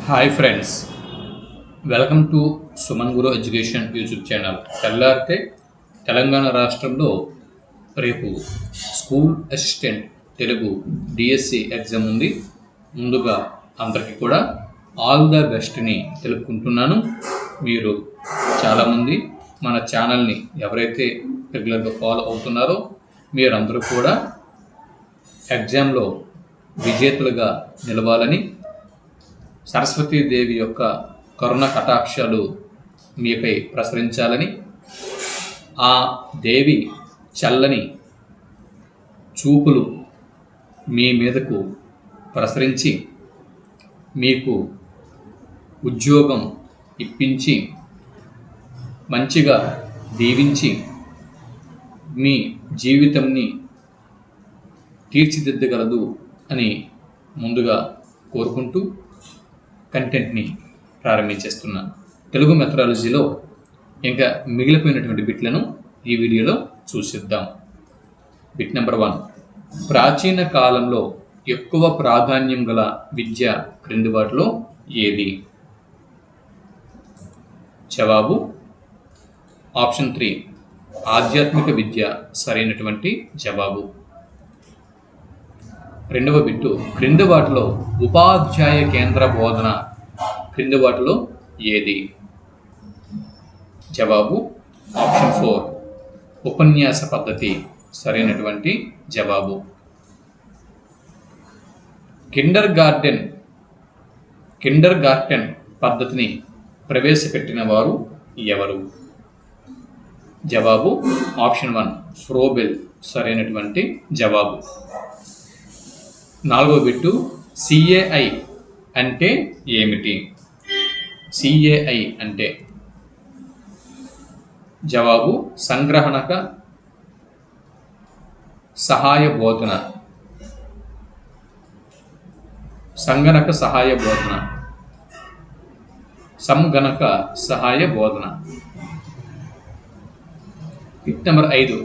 Hi friends, welcome to Suman Guru education YouTube channel. తెల్లారితే తెలంగాణ రాష్ట్రంలో రేపు school assistant Telugu DSC exam ఉంది. ముందుగా అందరికీ కూడా ఆల్ ద బెస్ట్ని తెలుపుకుంటున్నాను. మీరు చాలామంది మన ఛానల్ని ఎవరైతే రెగ్యులర్గా ఫాలో అవుతున్నారో మీరందరూ కూడా ఎగ్జామ్లో విజేతలుగా నిలవాలని, సరస్వతీదేవి యొక్క కరుణ కటాక్షాలు మీపై ప్రసరించాలని, ఆ దేవి చల్లని చూపులు మీ మీదకు ప్రసరించి మీకు ఉద్యోగం ఇప్పించి మంచిగా దీవించి మీ జీవితంని తీర్చిదిద్దగలదు అని ముందుగా కోరుకుంటూ కంటెంట్ని ప్రారంభించేస్తున్నాను. తెలుగు మెథడాలజీలో ఇంకా మిగిలిపోయినటువంటి బిట్లను ఈ వీడియోలో చూసిద్దాం. బిట్ నెంబర్ 1, ప్రాచీన కాలంలో ఎక్కువ ప్రాధాన్యం గల విద్య క్రింది వాటిలో ఏది? జవాబు ఆప్షన్ 3, ఆధ్యాత్మిక విద్య సరైనటువంటి జవాబు. రెండవ బిట్టు, క్రింది వాటిలో ఉపాధ్యాయ కేంద్ర బోధన క్రింది వాటిలో ఏది? జవాబు ఆప్షన్ 4, ఉపన్యాస పద్ధతి సరైనటువంటి జవాబు. కిండర్ గార్టెన్ పద్ధతిని ప్రవేశపెట్టిన వారు ఎవరు? జవాబు ఆప్షన్ 1, ఫ్రోబెల్ సరైనటువంటి జవాబు. నాలుగో బిట్టు, సిఏఐ అంటే ఏమిటి? సిఏఐ అంటే జవాబు సంగ్రహణక సహాయ బోధన, సంగణక సహాయ బోధన, సంగణక సహాయ బోధన. బిట్ నెంబర్ 5,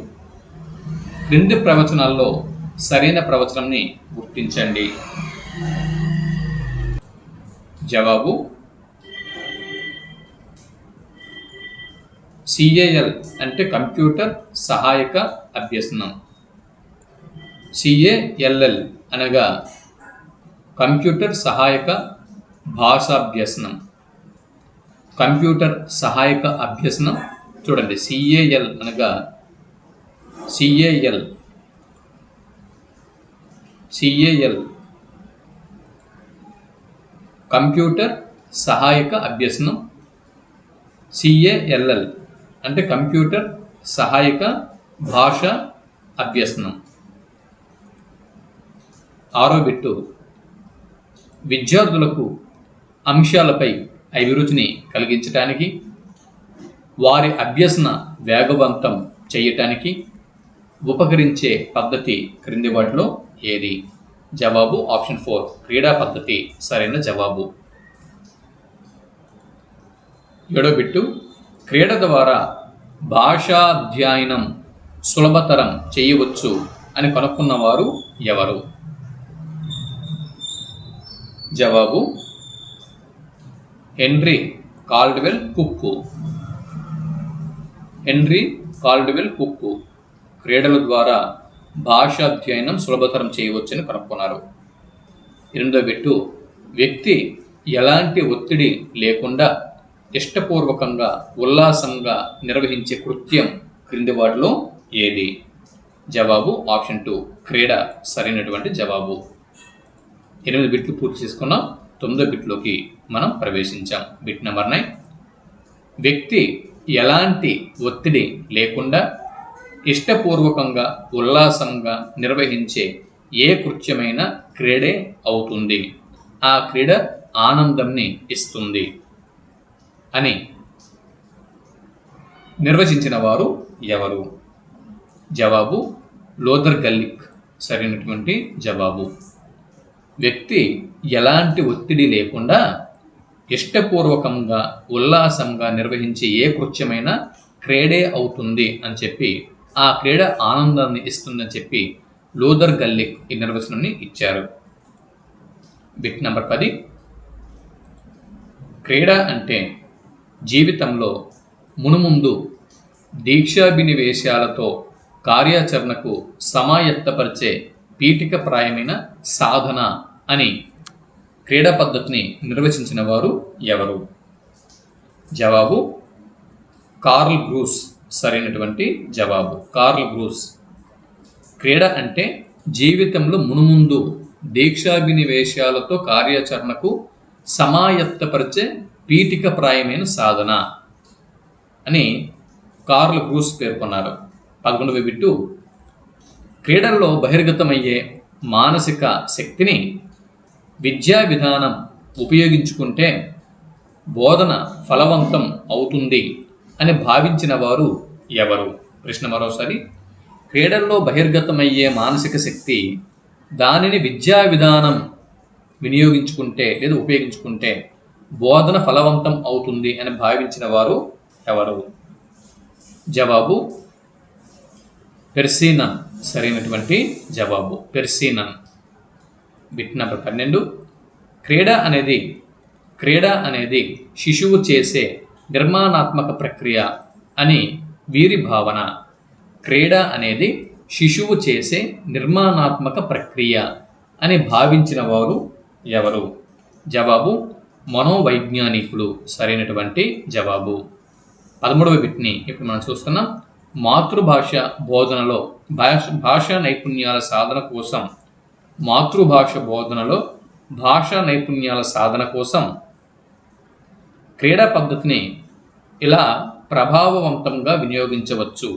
క్రింది ప్రవచనాల్లో సరైన ప్రవచనంని గుర్తించండి. జవాబు సిఏఎల్ అంటే కంప్యూటర్ సహాయక అభ్యసనం. సిఏఎల్ఎల్ అనగా కంప్యూటర్ సహాయక భాషాభ్యసనం. కంప్యూటర్ సహాయక అభ్యసనం చూడండి, సిఏఎల్ అనగా సిఏఎల్ కంప్యూటర్ సహాయక అభ్యసనం. సిఏఎల్ఎల్ అంటే కంప్యూటర్ సహాయక భాష అభ్యసనం. ఆరో బిట్టు, విద్యార్థులకు అంశాలపై అభిరుచిని కలిగించటానికి, వారి అభ్యసన వేగవంతం చేయటానికి ఉపకరించే పద్ధతి క్రింది వాటిలో ఏది? జవాబు ఆప్షన్ 4, క్రీడా పద్ధతి సరైన జవాబు. ఏడో బిట్టు, క్రీడ ద్వారా భాషాధ్యయనం సులభతరం చేయవచ్చు అని కనుక్కున్నవారు ఎవరు? జవాబు హెన్రీ కాల్డ్వెల్ కుక్. క్రీడల ద్వారా భాషాధ్యయనం సులభతరం చేయవచ్చని కనుక్కున్నారు. ఎనిమిదో బిట్టు, వ్యక్తి ఎలాంటి ఒత్తిడి లేకుండా ఇష్టపూర్వకంగా ఉల్లాసంగా నిర్వహించే కృత్యం క్రింది వాటిలో ఏది? జవాబు ఆప్షన్ 2, క్రీడ సరైనటువంటి జవాబు. 8 బిట్లు పూర్తి చేసుకున్నాం. 9వ బిట్లోకి మనం ప్రవేశించాం. బిట్ నెంబర్ 9, వ్యక్తి ఎలాంటి ఒత్తిడి లేకుండా ఇష్టపూర్వకంగా ఉల్లాసంగా నిర్వహించే ఏ కృత్యమైన క్రీడే అవుతుంది. ఆ క్రీడ ఆనందంని ఇస్తుంది అని నిర్వచించిన వారు ఎవరు? జవాబు లోథర్ గల్లిక్ సరైనటువంటి జవాబు. వ్యక్తి ఎలాంటి ఒత్తిడి లేకుండా ఇష్టపూర్వకంగా ఉల్లాసంగా నిర్వహించే ఏ కృత్యమైనా క్రీడే అవుతుంది అని చెప్పి, ఆ క్రీడ ఆనందాన్ని ఇస్తుందని చెప్పి లోథర్ గల్లిక్ ఈ నిర్వచనాన్ని ఇచ్చారు. బిట్ నెంబర్ 10, క్రీడ అంటే జీవితంలో మునుముందు దీక్షాభినివేశాలతో కార్యాచరణకు సమాయత్తపరిచే పీఠికప్రాయమైన సాధన అని క్రీడా పద్ధతిని నిర్వచించిన వారు ఎవరు? జవాబు కార్ల్ బ్రూస్. సరైనటువంటి జవాబు కార్ల్ బ్రూస్. క్రీడ అంటే జీవితంలో మునుముందు దీక్షాభినివేశాలతో కార్యాచరణకు సమాయత్తపరిచే పీఠికప్రాయమైన సాధన అని కార్ల్ బ్రూస్ పేర్కొన్నారు. 11వ బిట్టు, క్రీడల్లో బహిర్గతమయ్యే మానసిక శక్తిని విద్యా విధానం ఉపయోగించుకుంటే బోధన ఫలవంతం అవుతుంది అని భావించిన వారు ఎవరు? ప్రశ్న మరోసారి. క్రీడల్లో బహిర్గతమయ్యే మానసిక శక్తి దానిని విద్యా విధానం వినియోగించుకుంటే లేదా ఉపయోగించుకుంటే బోధన ఫలవంతం అవుతుంది అని భావించిన వారు ఎవరు? జవాబు పెర్సినన్. సరైనటువంటి జవాబు పెర్సినన్. బిట్ నెంబర్ 12, క్రీడ అనేది శిశువు చేసే నిర్మాణాత్మక ప్రక్రియ అని వీరి భావన. క్రీడ అనేది శిశువు చేసే నిర్మాణాత్మక ప్రక్రియ అని భావించిన వారు ఎవరు? జవాబు మనోవైజ్ఞానికులు. సరైనటువంటి జవాబు. 13వ బిట్ని ఇప్పుడు మనం చూస్తున్నాం. మాతృభాష బోధనలో భాషా నైపుణ్యాల సాధన కోసం క్రీడా పద్ధతిని ఇలా ప్రభావవంతంగా వినియోగించవచ్చు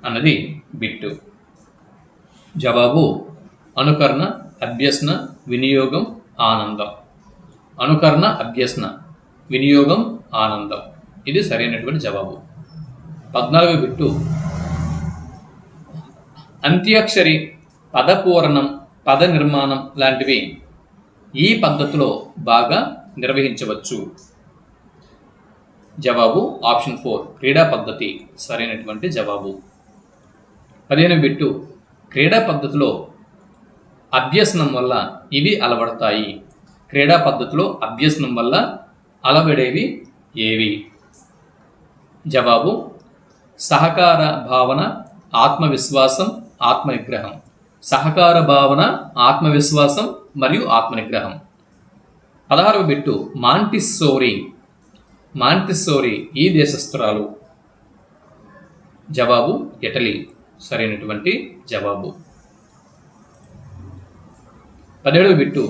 అన్నది బిట్టు. జవాబు అనుకరణ, అభ్యసన, వినియోగం, ఆనందం. అనుకరణ, అభ్యసన, వినియోగం, ఆనందం. ఇది సరైనటువంటి జవాబు. 14వ బిట్టు, అంత్యాక్షరి, పదపూరణం, పద నిర్మాణం లాంటివి ఈ పద్ధతిలో బాగా నిర్వహించవచ్చు. జవాబు ఆప్షన్ 4 క్రీడా పద్ధతి. సరైనటువంటి జవాబు. 15వ బిట్టు, క్రీడా పద్ధతిలో అభ్యసనం వల్ల ఇవి అలవడతాయి. క్రీడా పద్ధతిలో అభ్యసనం వల్ల అలవడేవి ఏవి? జవాబు సహకార భావన, ఆత్మవిశ్వాసం, ఆత్మనిగ్రహం. సహకార భావన, ఆత్మవిశ్వాసం మరియు ఆత్మనిగ్రహం. 16వ బిట్టు, మాంటిస్సోరీ ఈ దేశస్థురాలు. జవాబు ఇటలీ. సరైనటువంటి జవాబు. 17వ బిట్టు,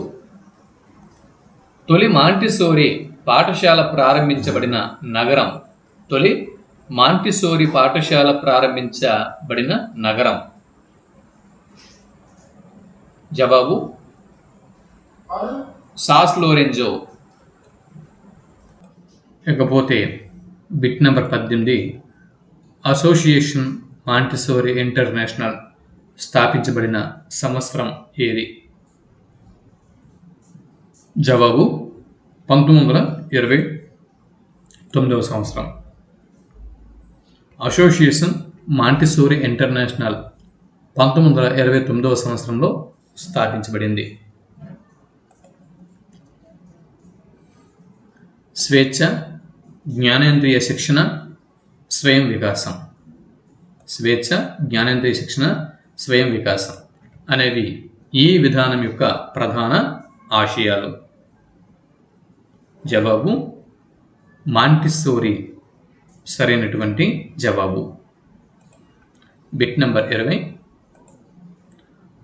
తొలి మాంటిసోరీ పాఠశాల ప్రారంభించబడిన నగరం. తొలి మాంటిసోరీ పాఠశాల ప్రారంభించబడిన నగరం. జవాబు సాస్ లోరెంజో. ఇకపోతే bit number 18, association Montessori international స్థాపించబడిన సంవత్సరం ఏది? జవాబు 1929వ సంవత్సరం. అసోసియేషన్ మాంటిసోరీ ఇంటర్నేషనల్ 1929వ సంవత్సరంలో స్థాపించబడింది. స్వేచ్ఛ, జ్ఞానేంద్రియ శిక్షణ, స్వయం వికాసం. స్వేచ్ఛ, జ్ఞానేంద్రియ శిక్షణ, స్వయం వికాసం అనేవి ఈ విధానం యొక్క ప్రధాన ఆశయాలు. జవాబు మాంటిసోరీ. సరైనటువంటి జవాబు. బిట్ నెంబర్ 20,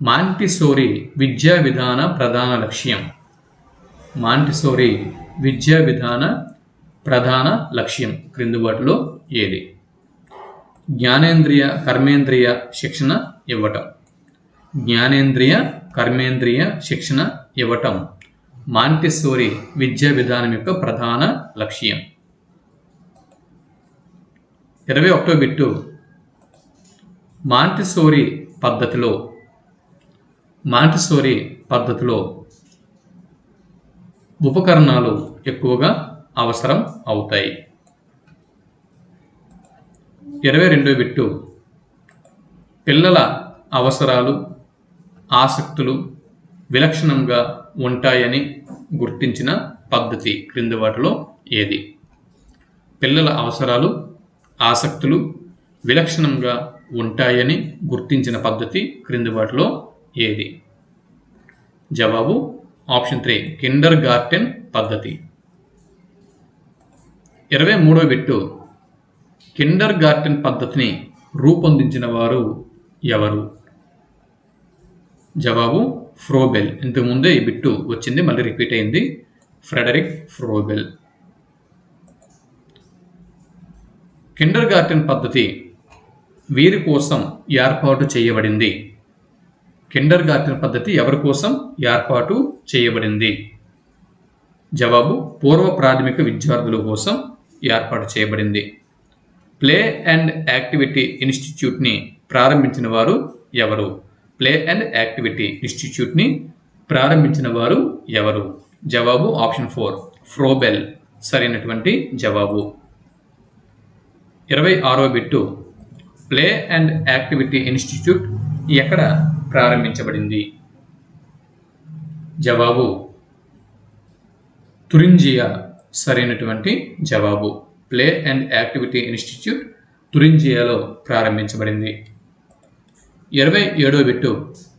మాంటిసోరీ విద్యా విధాన ప్రధాన లక్ష్యం. మాంటిసోరీ విద్యా విధాన ప్రధాన లక్ష్యం క్రింది వాటిలో ఏది? జ్ఞానేంద్రియ కర్మేంద్రియ శిక్షణ ఇవ్వటం. జ్ఞానేంద్రియ కర్మేంద్రియ శిక్షణ ఇవ్వటం మాంటిసోరీ విద్యా విధానం యొక్క ప్రధాన లక్ష్యం. 21వ బిట్టు, మాంటిసోరీ పద్ధతిలో ఉపకరణాలు ఎక్కువగా అవసరం అవుతాయి. 22వ బిట్టు, పిల్లల అవసరాలు, ఆసక్తులు విలక్షణంగా ఉంటాయని గుర్తించిన పద్ధతి క్రింది వాటిలో ఏది? పిల్లల అవసరాలు, ఆసక్తులు విలక్షణంగా ఉంటాయని గుర్తించిన పద్ధతి క్రింది వాటిలో ఏది? జవాబు ఆప్షన్ 3 కిండర్ గార్టెన్ పద్ధతి. 23వ బిట్టు కిండర్ గార్టెన్ పద్ధతిని రూపొందించిన వారు ఎవరు? జవాబు ఫ్రోబెల్. ఇంతకుముందే ఈ బిట్టు వచ్చింది, మళ్ళీ రిపీట్ అయింది. Frederick Froebel. కిండర్ గార్టెన్ పద్ధతి వీరి కోసం ఏర్పాటు చేయబడింది. కిండర్ గార్టెన్ పద్ధతి ఎవరి కోసం ఏర్పాటు చేయబడింది? జవాబు పూర్వ ప్రాథమిక విద్యార్థుల కోసం ఏర్పాటు చేయబడింది. ప్లే అండ్ యాక్టివిటీ ఇన్స్టిట్యూట్ని ప్రారంభించిన వారు ఎవరు? ప్లే అండ్ యాక్టివిటీ ఇన్స్టిట్యూట్ని ప్రారంభించిన వారు ఎవరు? జవాబు ఆప్షన్ 4 ఫ్రోబెల్ సరైనటువంటి జవాబు. 26వ bit play and activity institute ఎక్కడ ప్రారంభించబడింది? జవాబు తురింజియా సరైనటువంటి జవాబు. ప్లే అండ్ యాక్టివిటీ ఇన్స్టిట్యూట్ తురింజియాలో ప్రారంభించబడింది. 27వ బిట్టు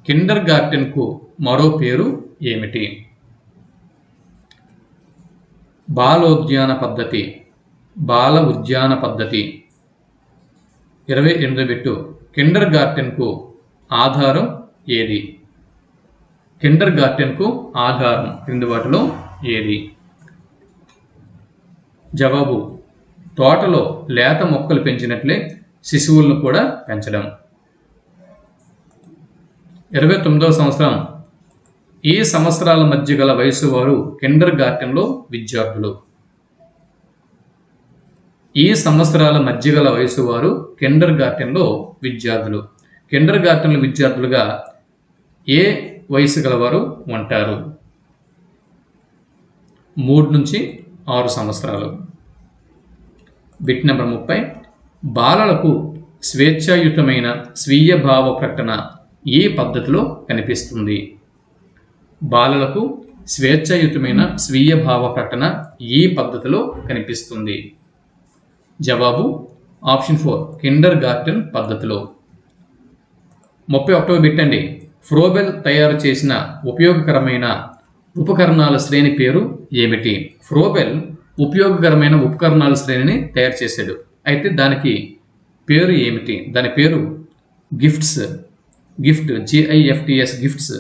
కిండర్ గార్టెన్కు మరో పేరు ఏమిటి? బాలోద్యాన పద్ధతి, బాల ఉద్యాన పద్ధతి. 28వ బిట్టు కిండర్ గార్టెన్కు ఆధారం ఏది? కిండర్ గార్టెన్కు ఆధారం క్రింది వాటిలో ఏది? జవాబు తోటలో లేత మొక్కలు పెంచినట్లే శిశువులను కూడా పెంచడం. 29వ సంవత్సరం ఈ సంవత్సరాల మధ్య గల వయసు వారు కిండర్ గార్టెన్లో విద్యార్థులు. ఈ సంవత్సరాల మధ్య గల వయసు వారు కిండర్ గార్టెన్లో విద్యార్థులు. కిండర్ గార్టెన్లో విద్యార్థులుగా ఏ వయసు గలవారు ఉంటారు? 3 నుంచి 6 సంవత్సరాలు. బిట్ నెంబర్ 30 బాలలకు స్వేచ్ఛాయుతమైన స్వీయ భావ ప్రకటన ఏ పద్ధతిలో కనిపిస్తుంది? బాలలకు స్వేచ్ఛాయుతమైన స్వీయ భావ ప్రకటన ఏ పద్ధతిలో కనిపిస్తుంది? జవాబు ఆప్షన్ 4 కిండర్ గార్టెన్ పద్ధతిలో. 31వ బిట్ అండి. ఫ్రోబెల్ తయారు చేసిన ఉపయోగకరమైన ఉపకరణాల శ్రేణి పేరు ఏమిటి? ఫ్రోబెల్ ఉపయోగకరమైన ఉపకరణాల శ్రేణిని తయారు చేశాడు. అయితే దానికి పేరు ఏమిటి? దాని పేరు గిఫ్ట్స్. Gift GIFTS gifts.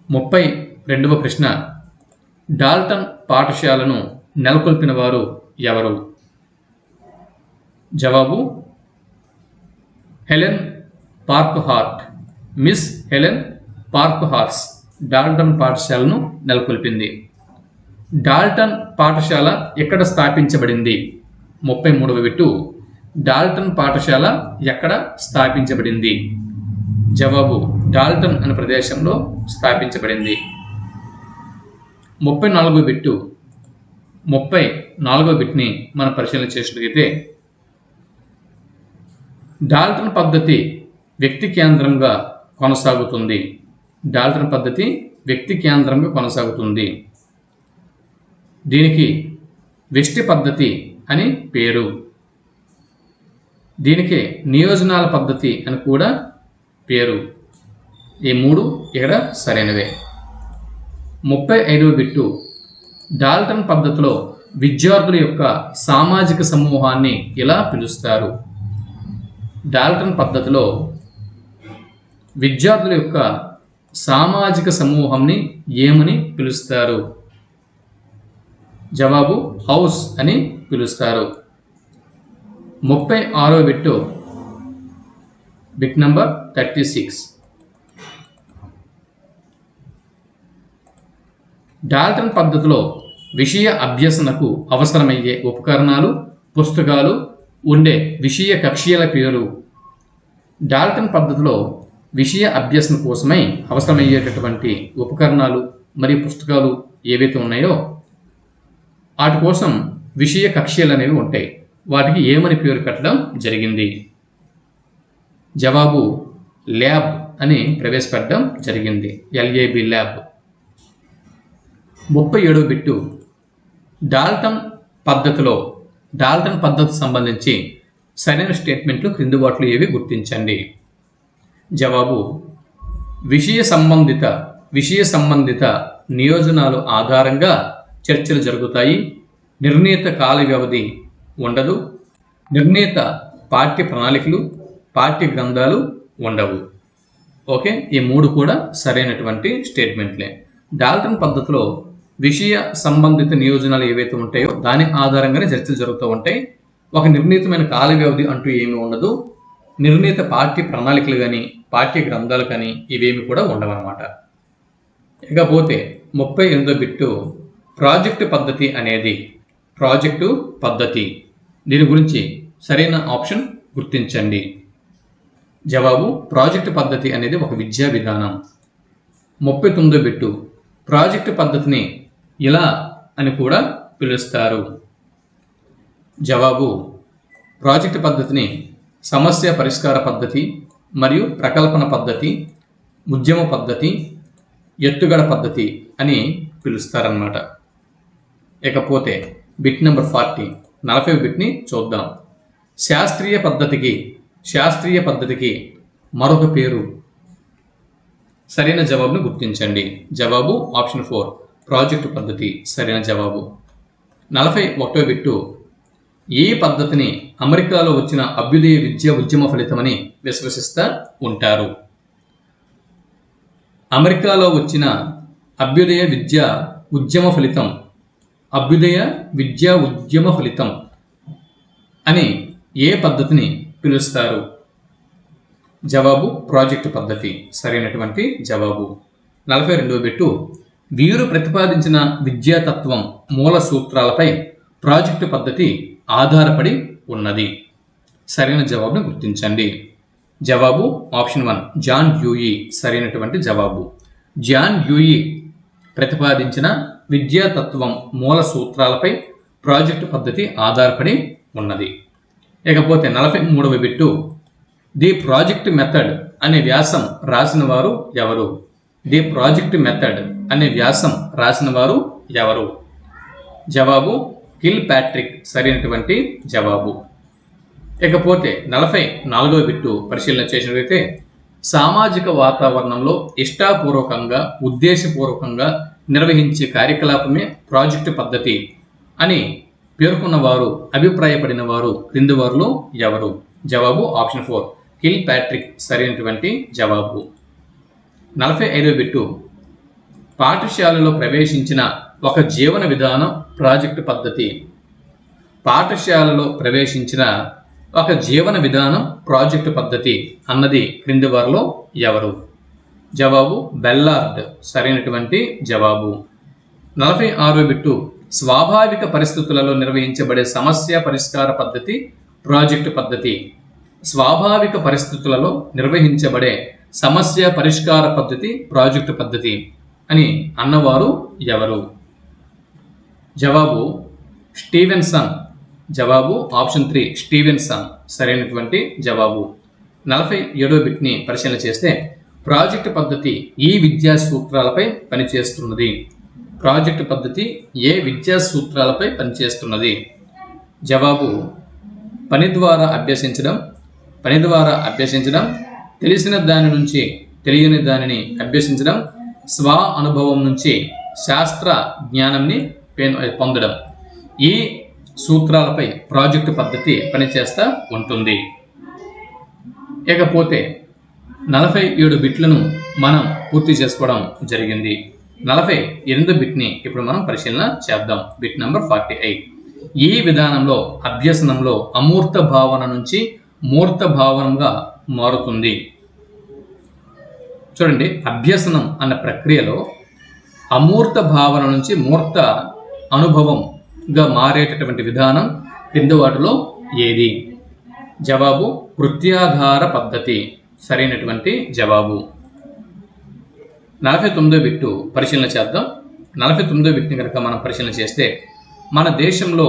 32వ ప్రశ్న డాల్టన్ పాఠశాలను నెలకొల్పిన వారు ఎవరు? జవాబు Helen Parkhurst. Miss Helen Parkhurst Dalton పాఠశాలను నెలకొల్పింది. డాల్టన్ పాఠశాల ఎక్కడ స్థాపించబడింది? 33వ బిట్టు డాల్టన్ పాఠశాల ఎక్కడ స్థాపించబడింది? జవాబు డాల్టన్ అనే ప్రదేశంలో స్థాపించబడింది. 34వ బిట్టు 34వ బిట్ని మనం పరిశీలన చేసినట్లయితే డాల్టన్ పద్ధతి వ్యక్తి కేంద్రంగా కొనసాగుతుంది. డాల్టన్ పద్ధతి వ్యక్తి కేంద్రంగా కొనసాగుతుంది. దీనికి వెస్టి పద్ధతి అని పేరు. దీనికి నియోజనాల పద్ధతి అని కూడా పేరు. ఈ 3 ఇక్కడ సరైనవే. 35వ బిట్టు డాల్టన్ పద్ధతిలో విద్యార్థుల యొక్క సామాజిక సమూహాన్ని ఎలా పిలుస్తారు? డాల్టన్ పద్ధతిలో విద్యార్థుల యొక్క సామాజిక సమూహాన్ని ఏమని పిలుస్తారు? జవాబు హౌస్ అని పిలుస్తారు. 36వ బిట్టు బిట్ నంబర్ 36 డాల్టన్ పద్ధతిలో విషయ అభ్యసనకు అవసరమయ్యే ఉపకరణాలు, పుస్తకాలు ఉండే విషయ కక్షల పేరు. డాల్టన్ పద్ధతిలో విషయ అభ్యసన కోసమై అవసరమయ్యేటటువంటి ఉపకరణాలు మరియు పుస్తకాలు ఏవైతే ఉన్నాయో వాటి కోసం విషయ కక్షలు అనేవి ఉంటాయి. వాటికి ఏమని పేరు పెట్టడం జరిగింది? జవాబు ల్యాబ్ అని ప్రవేశపెట్టడం జరిగింది. LAB lab. 37వ బిట్టు డాల్టన్ పద్ధతి సంబంధించి సరైన స్టేట్మెంట్లు క్రింది వాటిలో ఏవి గుర్తించండి. జవాబు విషయ సంబంధిత నియోజనాలు ఆధారంగా చర్చలు జరుగుతాయి. నిర్ణీత కాల వ్యవధి ఉండదు. నిర్ణీత పాఠ్య ప్రణాళికలు, పాఠ్య గ్రంథాలు ఉండవు. ఓకే, ఈ 3 కూడా సరైనటువంటి స్టేట్మెంట్లే. డాల్టన్ పద్ధతిలో విషయ సంబంధిత నియోజనాలు ఏవైతే ఉంటాయో దాని ఆధారంగానే చర్చలు జరుగుతూ ఉంటాయి. ఒక నిర్ణీతమైన కాల వ్యవధి అంటూ ఏమీ ఉండదు. నిర్ణీత పాఠ్య ప్రణాళికలు కానీ పాఠ్య గ్రంథాలు కానీ ఇవేమి కూడా ఉండవన్నమాట. ఇకపోతే 38వ బిట్టు ప్రాజెక్టు పద్ధతి దీని గురించి సరైన ఆప్షన్ గుర్తించండి. జవాబు ప్రాజెక్టు పద్ధతి అనేది ఒక విద్యా విధానం. 39వ బిట్టు ప్రాజెక్టు పద్ధతిని ఇలా అని కూడా పిలుస్తారు. జవాబు ప్రాజెక్టు పద్ధతిని సమస్య పరిష్కార పద్ధతి మరియు ప్రకల్పన పద్ధతి, ఉద్యమ పద్ధతి, ఎత్తుగడ పద్ధతి అని పిలుస్తారన్నమాట. ఇకపోతే బిట్ నెంబర్ 40వ బిట్ని చూద్దాం. శాస్త్రీయ పద్ధతికి మరొక పేరు. సరైన జవాబును గుర్తించండి. జవాబు ఆప్షన్ 4 ప్రాజెక్టు పద్ధతి సరైన జవాబు. 41వ బిట్టు ఈ పద్ధతిని అమెరికాలో వచ్చిన అభ్యుదయ విద్యా ఉద్యమ ఫలితమని విశ్వసిస్తూ ఉంటారు. అమెరికాలో వచ్చిన అభ్యుదయ విద్యా ఉద్యమ ఫలితం అని ఏ పద్ధతిని పిలుస్తారు? జవాబు ప్రాజెక్టు పద్ధతి సరైనటువంటి జవాబు. 42వ బిట్టు వీరు ప్రతిపాదించిన విద్యాతత్వం మూల సూత్రాలపై ప్రాజెక్టు పద్ధతి ఆధారపడి ఉన్నది. సరైన జవాబును గుర్తించండి. జవాబు ఆప్షన్ 1 జాన్ డ్యూయి సరైనటువంటి జవాబు. జాన్ డ్యూయి ప్రతిపాదించిన విద్యాతత్వం మూల సూత్రాలపై ప్రాజెక్టు పద్ధతి ఆధారపడి ఉన్నది. ఇకపోతే 43వ బిట్టు ది ప్రాజెక్ట్ మెథడ్ అనే వ్యాసం రాసిన వారు ఎవరు? ది ప్రాజెక్ట్ మెథడ్ అనే వ్యాసం రాసిన వారు ఎవరు? జవాబు కిల్ ప్యాట్రిక్ సరైనటువంటి జవాబు. ఇకపోతే 44వ బిట్టు పరిశీలన చేసినట్లయితే సామాజిక వాతావరణంలో ఇష్టాపూర్వకంగా ఉద్దేశపూర్వకంగా నిర్వహించే కార్యకలాపమే ప్రాజెక్టు పద్ధతి అని పేర్కొన్నవారు, అభిప్రాయపడిన వారు క్రింది వారిలో ఎవరు? జవాబు ఆప్షన్ 4 కిల్ ప్యాట్రిక్ సరైనటువంటి జవాబు. 45వ బిట్టు పాఠశాలలో ప్రవేశించిన ఒక జీవన విధానం ప్రాజెక్టు పద్ధతి. పాఠశాలలో ప్రవేశించిన ఒక జీవన విధానం ప్రాజెక్టు పద్ధతి అన్నది క్రింది వారిలో ఎవరు? జవాబు బెల్లార్డ్ సరైనటువంటి జవాబు. 46వ బిట్టు స్వాభావిక పరిస్థితులలో నిర్వహించబడే సమస్య పరిష్కార పద్ధతి ప్రాజెక్టు పద్ధతి. స్వాభావిక పరిస్థితులలో నిర్వహించబడే సమస్య పరిష్కార పద్ధతి ప్రాజెక్టు పద్ధతి అని అన్నవారు ఎవరు? జవాబు స్టీవెన్సన్. జవాబు ఆప్షన్ 3 స్టీవెన్సన్ సరైనటువంటి జవాబు. 47వ బిట్ని పరిశీలన చేస్తే ప్రాజెక్టు పద్ధతి ఈ విద్యా సూత్రాలపై పనిచేస్తున్నది. ప్రాజెక్టు పద్ధతి ఏ విద్యా సూత్రాలపై పనిచేస్తున్నది? జవాబు పని ద్వారా అభ్యసించడం, తెలిసిన దాని నుంచి తెలియని దానిని అభ్యసించడం, స్వ అనుభవం నుంచి శాస్త్ర జ్ఞానాన్ని పొందడం. ఈ సూత్రాలపై ప్రాజెక్టు పద్ధతి పనిచేస్తూ ఉంటుంది. ఇకపోతే 47 బిట్లను మనం పూర్తి చేసుకోవడం జరిగింది. 48వ బిట్ని ఇప్పుడు మనం పరిశీలన చేద్దాం. Bit number 48. ఈ విధానంలో అభ్యసనంలో అమూర్త భావన నుంచి మూర్త భావనగా మారుతుంది. చూడండి, అభ్యసనం అన్న ప్రక్రియలో అమూర్త భావన నుంచి మూర్త అనుభవంగా మారేటటువంటి విధానం క్రింది వాటిలో ఏది? జవాబు కృత్యాధార పద్ధతి సరైనటువంటి జవాబు. 49వ బిట్టు పరిశీలన చేద్దాం. 49వ బిట్ని కనుక మనం పరిశీలన చేస్తే మన దేశంలో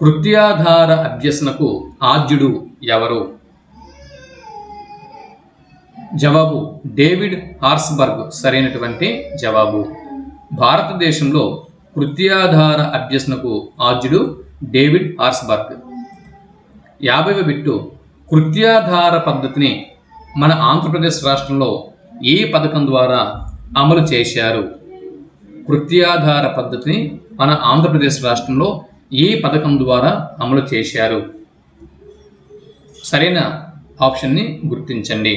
కృత్యాధార అభ్యసనకు ఆద్యుడు ఎవరు? జవాబు డేవిడ్ హార్స్బర్గ్ సరైనటువంటి జవాబు. భారతదేశంలో కృత్యాధార అభ్యసనకు ఆద్యుడు డేవిడ్ హార్స్బర్గ్. 50వ బిట్టు కృత్యాధార పద్ధతిని మన ఆంధ్రప్రదేశ్ రాష్ట్రంలో ఏ పథకం ద్వారా అమలు చేశారు? కృత్యాధార పద్ధతిని మన ఆంధ్రప్రదేశ్ రాష్ట్రంలో ఏ పథకం ద్వారా అమలు చేశారు? సరైన ఆప్షన్ని గుర్తించండి.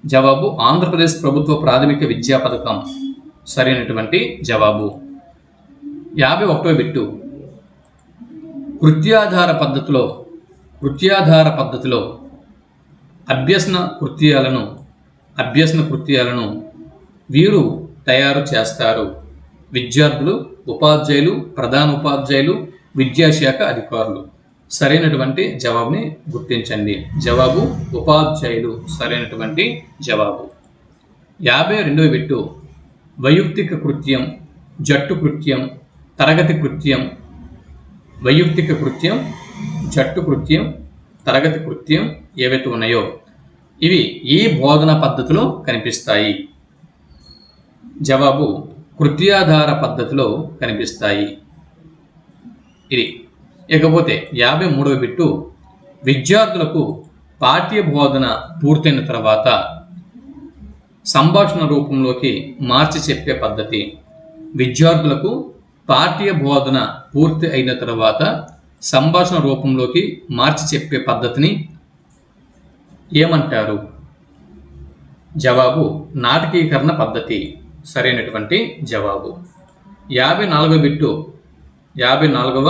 జవాబు ఆంధ్రప్రదేశ్ ప్రభుత్వ ప్రాథమిక విద్యా పథకం సరైనటువంటి జవాబు. 51వ బిట్టు కృత్యాధార పద్ధతిలో అభ్యసన కృత్యాలను వీరు తయారు చేస్తారు. విద్యార్థులు, ఉపాధ్యాయులు, ప్రధాన ఉపాధ్యాయులు, విద్యాశాఖ అధికారులు. సరైనటువంటి జవాబుని గుర్తించండి. జవాబు ఉపాధ్యాయులు సరైనటువంటి జవాబు. 52వ బిట్టు వైయక్తిక కృత్యం, జట్టు కృత్యం, తరగతి కృత్యం. వైయక్తిక కృత్యం, జట్టు కృత్యం, తరగతి కృత్యం ఏవైతే ఉన్నాయో ఇవి ఏ బోధన పద్ధతిలో కనిపిస్తాయి? జవాబు కృత్యాధార పద్ధతిలో కనిపిస్తాయి. ఇది. ఇకపోతే 53వ బిట్టు విద్యార్థులకు పాఠ్య బోధన పూర్తయిన తర్వాత సంభాషణ రూపంలోకి మార్చి చెప్పే పద్ధతి. విద్యార్థులకు పాఠ్య బోధన పూర్తి అయిన తర్వాత సంభాషణ రూపంలోకి మార్చి చెప్పే పద్ధతిని ఏమంటారు? జవాబు నాటకీకరణ పద్ధతి సరైనటువంటి జవాబు. 54వ బిట్టు 54వ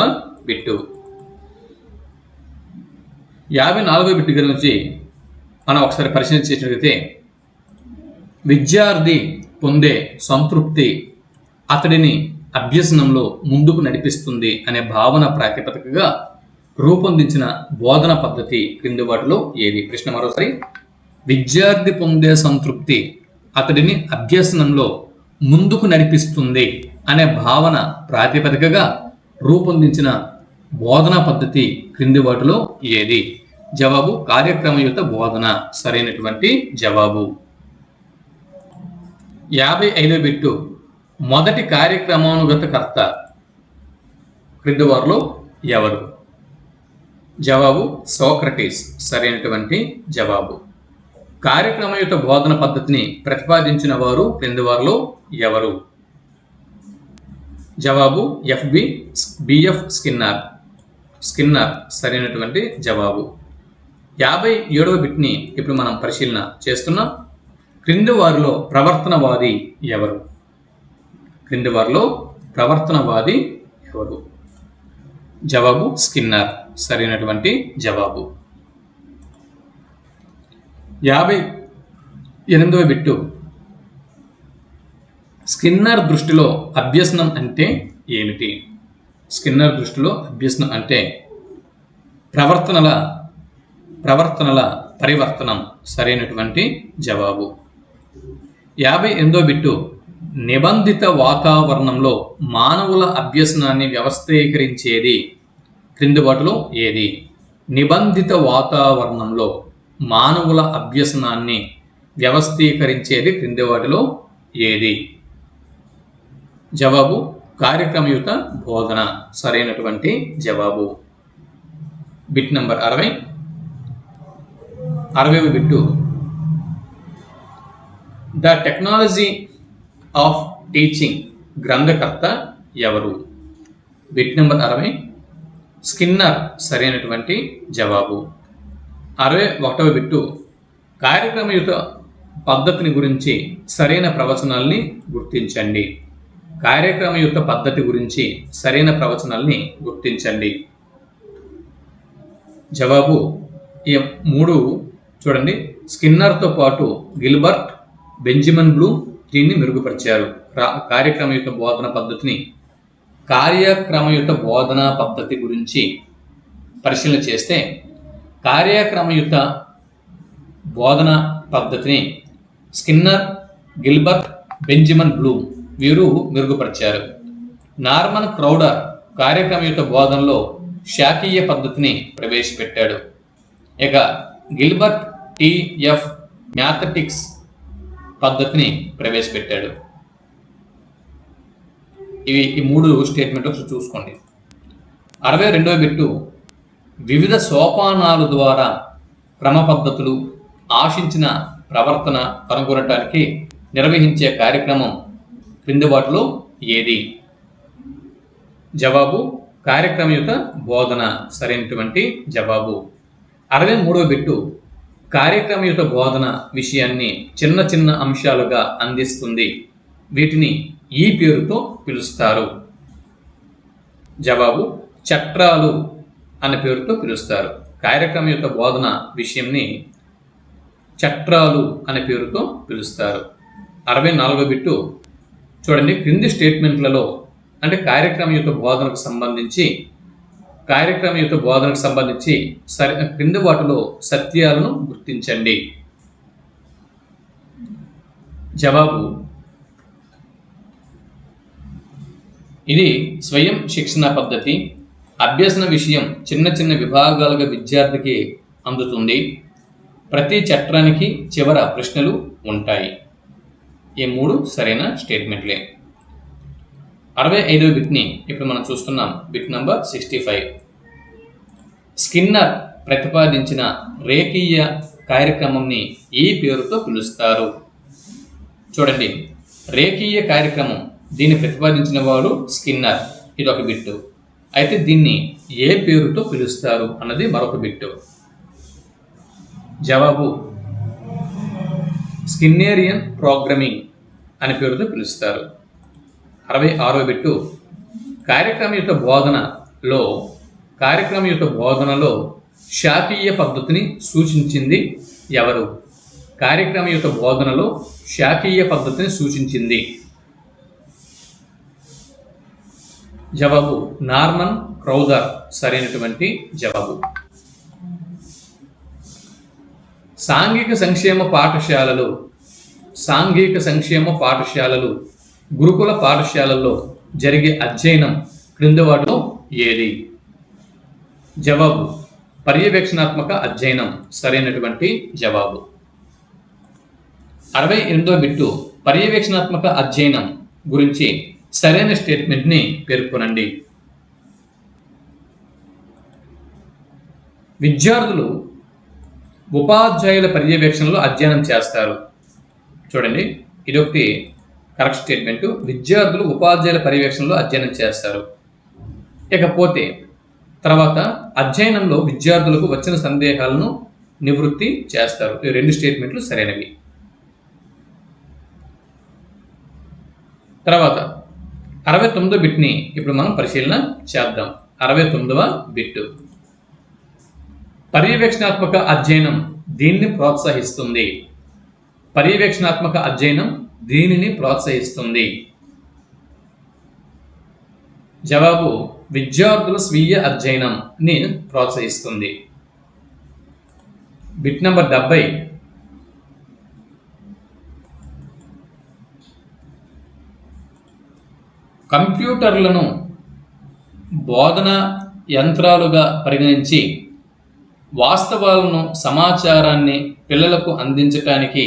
బిట్టు గురించి మనం ఒకసారి పరిశీలించేటట్లయితే విద్యార్థి పొందే సంతృప్తి అతడిని అభ్యసనంలో ముందుకు నడిపిస్తుంది అనే భావన ప్రాతిపదికగా రూపొందించిన బోధన పద్ధతి క్రింది వాటిలో ఏది? ప్రశ్న మరోసారి. విద్యార్థి పొందే సంతృప్తి అతడిని అభ్యసనంలో ముందుకు నడిపిస్తుంది అనే భావన ప్రాతిపదికగా రూపొందించిన బోధనా పద్ధతి క్రింది వాటిలో ఏది? జవాబు కార్యక్రమయుత బోధన సరైనటువంటి జవాబు. 55వ బిట్టు మొదటి కార్యక్రమానుగత కర్త క్రింది వారిలో ఎవరు? జవాబు సోక్రటీస్ సరైనటువంటి జవాబు. కార్యక్రమయుత బోధన పద్ధతిని ప్రతిపాదించిన వారు క్రింది వారిలో ఎవరు? జవాబు బిఎఫ్ స్కిన్నర్ సరైనటువంటి జవాబు. 57వ బిట్ని ఇప్పుడు మనం పరిశీలన చేస్తున్నాం. క్రింది వారిలో ప్రవర్తనవాది ఎవరు? జవాబు స్కిన్నర్ సరైనటువంటి జవాబు. 58వ బిట్టు స్కిన్నర్ దృష్టిలో అభ్యసనం అంటే ఏమిటి? స్కిన్నర్ దృష్టిలో అభ్యసనం అంటే ప్రవర్తనల పరివర్తనం సరైనటువంటి జవాబు. 58వ బిట్టు నిబంధిత వాతావరణంలో మానవుల అభ్యసనాన్ని వ్యవస్థీకరించేది క్రింది వాటిలో ఏది? నిబంధిత వాతావరణంలో మానవుల అభ్యసనాన్ని వ్యవస్థీకరించేది క్రింది వాటిలో ఏది? జవాబు కార్యక్రమయుత బోధన సరైనటువంటి జవాబు. బిట్ నంబర్ 60వ bit the technology of teaching గ్రంథకర్త ఎవరు? బిట్ నంబర్ 60 స్కిన్నర్ సరైనటువంటి జవాబు. 61వ బిట్టు కార్యక్రమయుత పద్ధతిని గురించి సరైన ప్రవచనాల్ని గుర్తించండి. కార్యక్రమయుత పద్ధతి గురించి సరైన ప్రవచనాల్ని గుర్తించండి. జవాబు ఈ 3 చూడండి. స్కిన్నర్తో పాటు గిల్బర్ట్, బెంజమిన్ బ్లూమ్ దీన్ని మెరుగుపరిచారు. కార్యక్రమయుత బోధనా పద్ధతి గురించి పరిశీలన చేస్తే కార్యక్రమయుత బోధనా పద్ధతిని స్కిన్నర్, గిల్బర్ట్, బెంజమిన్ బ్లూమ్ వీరు మెరుగుపరిచారు. నార్మన్ క్రౌడర్ కార్యక్రమయుత బోధనలో శాఖీయ పద్ధతిని ప్రవేశపెట్టాడు. ఇక గిల్బర్ట్ టిఎఫ్ మ్యాథమెటిక్స్ పద్ధతిని ప్రవేశపెట్టాడు. ఈ 3 స్టేట్మెంట్లు చూసుకోండి. 62వ బిట్టు వివిధ సోపానాల ద్వారా క్రమ పద్ధతులు ఆశించిన ప్రవర్తన కనుగొనటానికి నిర్వహించే కార్యక్రమం క్రింది వాటిలో ఏది? జవాబు కార్యక్రమయుత బోధన సరైనటువంటి జవాబు. 63వ బిట్టు కార్యక్రమయుత బోధన విషయాన్ని చిన్న చిన్న అంశాలుగా అందిస్తుంది. వీటిని ఈ పేరుతో పిలుస్తారు. జవాబు చట్రాలు అనే పేరుతో పిలుస్తారు. కార్యక్రమయుత బోధన విషయంని చట్రాలు అనే పేరుతో పిలుస్తారు. 64వ బిట్టు చూడండి, క్రింది స్టేట్మెంట్లలో అంటే కార్యక్రమయుత బోధనకు సంబంధించి క్రింది వాటిలో సత్యాలను గుర్తించండి. జవాబు ఇది స్వయం శిక్షణ పద్ధతి. అభ్యసన విషయం చిన్న చిన్న విభాగాలుగా విద్యార్థికి అందుతుంది. ప్రతి చట్రానికి చివర ప్రశ్నలు ఉంటాయి. ఈ 3 సరైన స్టేట్మెంట్లే. 65వ బిట్ని ఇప్పుడు మనం చూస్తున్నాం. Bit number 65. స్కిన్నర్ ప్రతిపాదించిన రేఖీయ కార్యక్రమంని ఈ పేరుతో పిలుస్తారు. చూడండి, రేఖీయ కార్యక్రమం దీన్ని ప్రతిపాదించిన వాడు స్కిన్నర్. ఇది ఒక బిట్టు. అయితే దీన్ని ఏ పేరుతో పిలుస్తారు అన్నది మరొక బిట్టు. జవాబు స్కిన్నెరియన్ ప్రోగ్రామింగ్ అనే పేరుతో పిలుస్తారు. 66వ బిట్టు కార్యక్రమయుత బోధనలో శాఖీయ పద్ధతిని సూచించింది ఎవరు? కార్యక్రమయుత బోధనలో శాఖీయ పద్ధతిని సూచించింది. జవాబు నార్మన్ క్రౌదర్ సరైనటువంటి జవాబు. సాంఘిక సంక్షేమ పాఠశాలలు గురుకుల పాఠశాలల్లో జరిగే అధ్యయనం క్రింది వాటిలో ఏది? జవాబు పర్యవేక్షణాత్మక అధ్యయనం సరైనటువంటి జవాబు. 68వ బిట్టు పర్యవేక్షణాత్మక అధ్యయనం గురించి సరైన స్టేట్మెంట్ని పేర్కొనండి. విద్యార్థులు ఉపాధ్యాయుల పర్యవేక్షణలో అధ్యయనం చేస్తారు. చూడండి, ఇదొకటి కరెక్ట్ స్టేట్మెంట్. విద్యార్థులు ఉపాధ్యాయుల పర్యవేక్షణలో అధ్యయనం చేస్తారు. ఇకపోతే తర్వాత అధ్యయనంలో విద్యార్థులకు వచ్చిన సందేహాలను నివృత్తి చేస్తారు. ఈ 2 స్టేట్మెంట్లు సరైనవి. తర్వాత 69వ బిట్ని ఇప్పుడు మనం పరిశీలన చేద్దాం. 69వ బిట్టు పర్యవేక్షణాత్మక అధ్యయనం దీనిని ప్రోత్సహిస్తుంది. పర్యవేక్షణాత్మక అధ్యయనం దీనిని ప్రోత్సహిస్తుంది. జవాబు విద్యార్థుల స్వీయ అధ్యయనంని ప్రోత్సహిస్తుంది. బిట్ నంబర్ 70 కంప్యూటర్లను బోధన యంత్రాలుగా పరిగణించి వాస్తవాలను సమాచారాన్ని పిల్లలకు అందించటానికి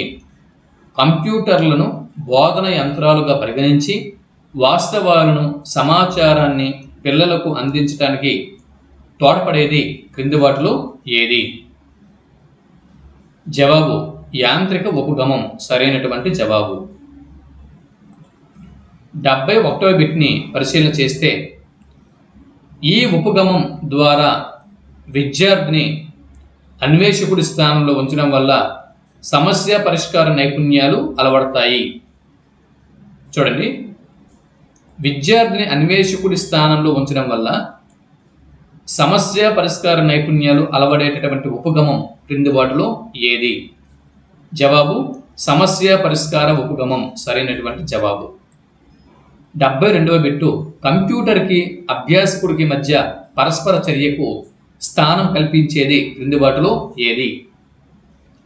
కంప్యూటర్లను బోధన యంత్రాలుగా పరిగణించి వాస్తవాలను సమాచారాన్ని పిల్లలకు అందించటానికి తోడ్పడేది క్రింది వాటిలో ఏది? జవాబు యాంత్రిక ఉపగమం సరైనటువంటి జవాబు. 71వ బిట్ని పరిశీలన చేస్తే ఈ ఉపగమం ద్వారా విద్యార్థిని అన్వేషకుడి స్థానంలో ఉంచడం వల్ల సమస్య పరిష్కార నైపుణ్యాలు అలవడతాయి. చూడండి, విద్యార్థిని అన్వేషకుడి స్థానంలో ఉంచడం వల్ల సమస్య పరిష్కార నైపుణ్యాలు అలవడేటటువంటి ఉపగమం క్రింది వాటిలో ఏది? జవాబు సమస్య పరిష్కార ఉపగమం సరైనటువంటి జవాబు. 72వ బిట్టు కంప్యూటర్కి అభ్యాసకుడికి మధ్య పరస్పర చర్యకు స్థానం కల్పించేది క్రింది వాటిలో ఏది?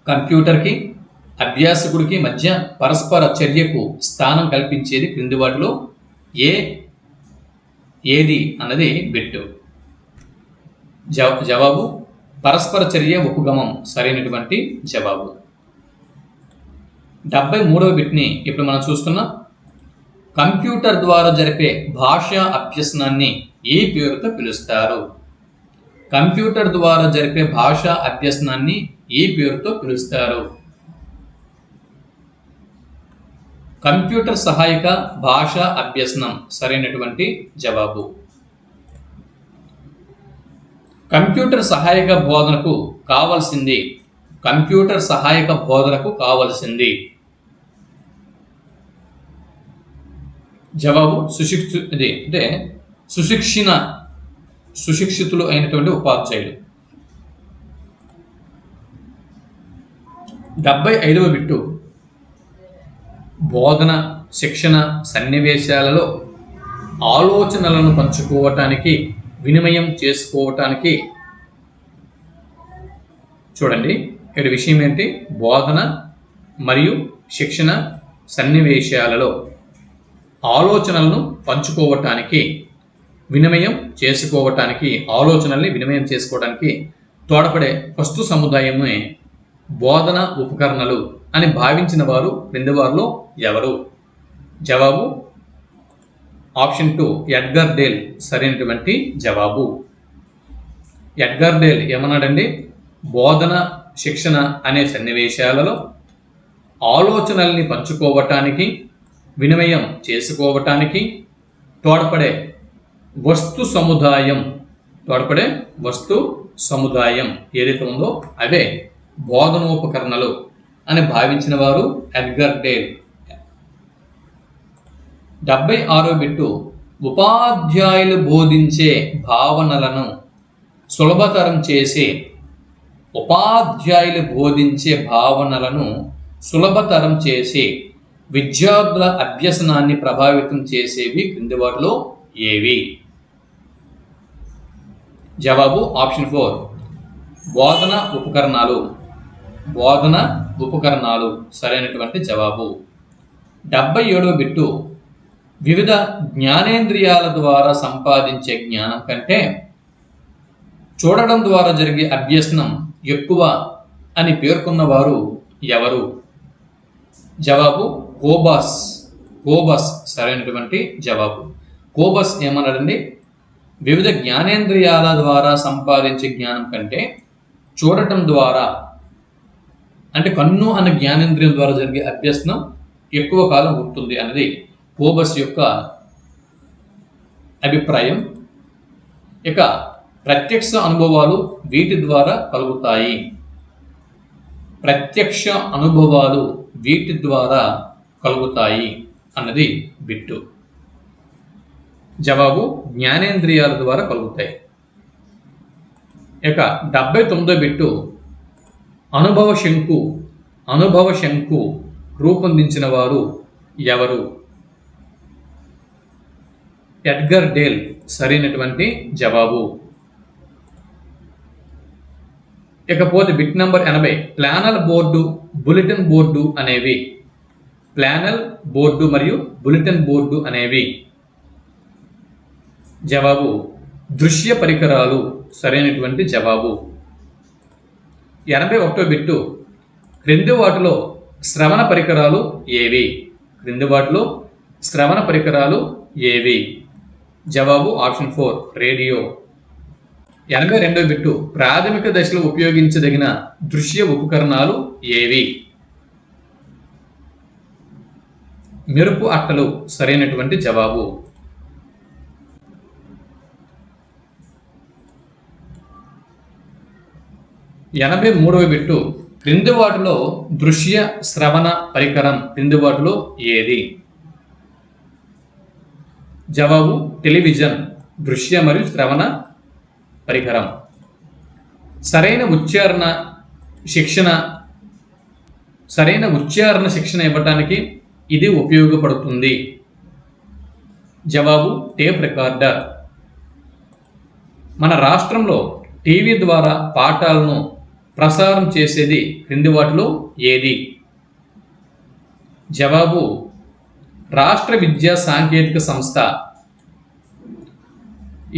కంప్యూటర్కి అభ్యాసకుడికి మధ్య పరస్పర చర్యకు స్థానం కల్పించేది క్రింది వాటిలో ఏది అన్నది బిట్టు. జవాబు పరస్పర చర్య ఉపగమం సరైనటువంటి జవాబు. 73వ బిట్ని ఇప్పుడు మనం చూస్తున్నాం. కంప్యూటర్ ద్వారా జరిపే భాషా అభ్యసనాన్ని ఏ పేరుతో పిలుస్తారు? కంప్యూటర్ ద్వారా జరిపే భాషా అభ్యసనాన్ని ఏ పేరుతో పిలుస్తారు? కంప్యూటర్ సహాయక భాషా అభ్యసనం సరైనటువంటి జవాబు. కంప్యూటర్ సహాయక బోధనకు కావలసింది జవాబు సుశిక్షితులు అయినటువంటి ఉపాధ్యాయులు. 75వ బిట్టు బోధన శిక్షణ సన్నివేశాలలో ఆలోచనలను పంచుకోవటానికి వినిమయం చేసుకోవటానికి చూడండి ఇక్కడ విషయం ఏంటి? బోధన మరియు శిక్షణ సన్నివేశాలలో ఆలోచనలను పంచుకోవటానికి వినిమయం చేసుకోవటానికి ఆలోచనల్ని వినిమయం చేసుకోవడానికి తోడ్పడే వస్తు సముదాయమే బోధన ఉపకరణలు అని భావించిన వారు క్రింది వారిలో ఎవరు? జవాబు ఆప్షన్ 2 ఎడ్గర్ డేల్ సరైనటువంటి జవాబు. ఎడ్గర్ డేల్ ఏమన్నాడండి? బోధన శిక్షణ అనే సన్నివేశాలలో ఆలోచనల్ని పంచుకోవటానికి వినిమయం చేసుకోవటానికి తోడ్పడే వస్తు సముదాయం ఏదైతే ఉందో అవే బోధనోపకరణలు అని భావించిన వారు ఎడ్గర్ డేల్. 76వ బిట్టు ఉపాధ్యాయులు బోధించే భావనలను సులభతరం చేసే విద్యార్థుల అభ్యసనాన్ని ప్రభావితం చేసేవి క్రింది వాటిలో ఏవి? జవాబు ఆప్షన్ 4 బోధన ఉపకరణాలు సరైనటువంటి జవాబు. 77వ బిట్టు వివిధ జ్ఞానేంద్రియాల ద్వారా సంపాదించే జ్ఞానం కంటే చూడడం ద్వారా జరిగే అభ్యసనం ఎక్కువ అని పేర్కొన్నవారు ఎవరు? జవాబు కోబస్ సరైనటువంటి జవాబు. కోబస్ ఏమన్నాడండి? వివిధ జ్ఞానేంద్రియాల ద్వారా సంపాదించే జ్ఞానం కంటే చూడటం ద్వారా అంటే కన్ను అన్న జ్ఞానేంద్రియం ద్వారా జరిగే అభ్యసనం ఎక్కువ కాలం ఉంటుంది అనేది కోబస్ యొక్క అభిప్రాయం. ఇక ప్రత్యక్ష అనుభవాలు వీటి ద్వారా కలుగుతాయి అన్నది బిట్టు. జవాబు జ్ఞానేంద్రియాల ద్వారా కలుగుతాయి. ఇక 79వ బిట్టు అనుభవ శంకు రూపొందించిన వారు ఎవరు? ఎడ్గర్ డేల్ సరైనటువంటి జవాబు. ఇకపోతే bit number 80 ప్లానల్ board bulletin board అనేవి జవాబు దృశ్య పరికరాలు సరైనటువంటి జవాబు. 81వ బిట్టు క్రింది వాటిలో శ్రవణ పరికరాలు ఏవి? జవాబు ఆప్షన్ 4 రేడియో. 82వ బిట్టు ప్రాథమిక దశలో ఉపయోగించదగిన దృశ్య ఉపకరణాలు ఏవి? మెరుపు అట్టలు సరైనటువంటి జవాబు. 83వ బిట్టు క్రింది వాటిలో దృశ్య శ్రవణ పరికరం క్రింది వాటిలో ఏది? జవాబు టెలివిజన్ దృశ్య మరియు శ్రవణ పరికరం. సరైన ఉచ్చారణ శిక్షణ ఇవ్వటానికి ఇది ఉపయోగపడుతుంది. జవాబు టేప్ రికార్డర్. మన రాష్ట్రంలో టీవీ ద్వారా పాఠాలను ప్రసారం చేసేది క్రింది వాటిలో ఏది? జవాబు రాష్ట్ర విద్యా సాంకేతిక సంస్థ.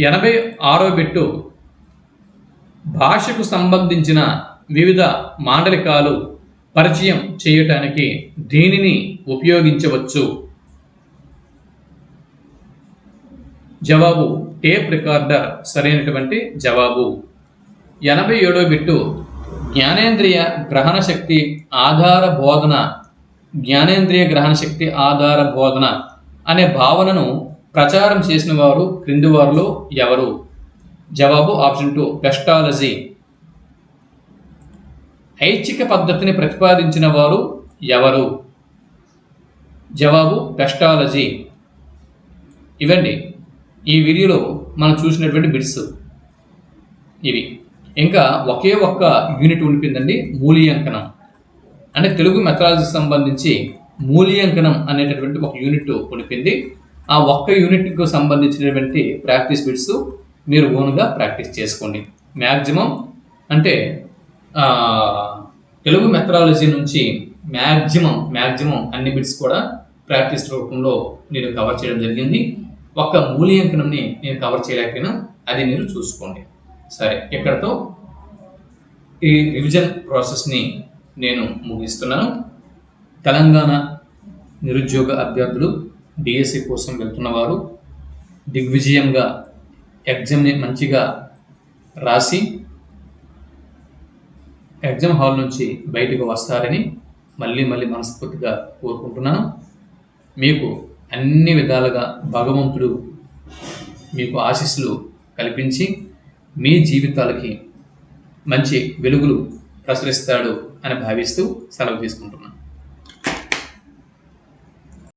86వ బిట్టు భాషకు సంబంధించిన వివిధ మాండలికాలు పరిచయం చేయటానికి దీనిని ఉపయోగించవచ్చు. జవాబు టేప్ రికార్డర్ సరైనటువంటి జవాబు. 87వ బిట్టు జ్ఞానేంద్రియ గ్రహణ శక్తి ఆధార బోధన, జ్ఞానేంద్రియ గ్రహణ శక్తి ఆధార బోధన అనే భావనను ప్రచారం చేసిన వారు క్రింది వారిలో ఎవరు? జవాబు ఆప్షన్ 2 పెస్టాలజీ. ఐచ్ఛిక పద్ధతిని ప్రతిపాదించిన వారు ఎవరు? జవాబు పెస్టాలజీ. ఇవండి ఈ వీడియోలో మనం చూసినటువంటి బిట్స్ ఇవి. ఇంకా ఒకే ఒక్క యూనిట్ ఉండిపోయిందండి, మూల్యాంకనం. అంటే తెలుగు మెథడాలజీకి సంబంధించి మూల్యాంకనం అనేటటువంటి ఒక యూనిట్ ఉండిపోయింది. ఆ ఒక్క యూనిట్కు సంబంధించినటువంటి ప్రాక్టీస్ బిట్స్ మీరు ఓన్గా ప్రాక్టీస్ చేసుకోండి. మ్యాక్సిమం అంటే తెలుగు మెథడాలజీ నుంచి మ్యాక్సిమం అన్ని బిట్స్ కూడా ప్రాక్టీస్ రూపంలో నేను కవర్ చేయడం జరిగింది. ఒక్క మూల్యాంకనంని నేను కవర్ చేయలేకపోయినా అది మీరు చూసుకోండి. సరే, ఇక్కడతో ఈ రివిజన్ ప్రాసెస్ని నేను ముగిస్తున్నాను. తెలంగాణ నిరుద్యోగ అభ్యర్థులు డిఎస్సి కోసం వెళ్తున్నవారు దిగ్విజయంగా ఎగ్జామ్ని మంచిగా రాసి ఎగ్జామ్ హాల్ నుంచి బయటకు వస్తారని మళ్ళీ మనస్ఫూర్తిగా కోరుకుంటున్నాను. మీకు అన్ని విధాలుగా భగవంతుడు మీకు ఆశీస్సులు కల్పించి మీ జీవితాలకి మంచి వెలుగులు ప్రసరిస్తాడు అని భావిస్తూ సెలవు తీసుకుంటున్నాను.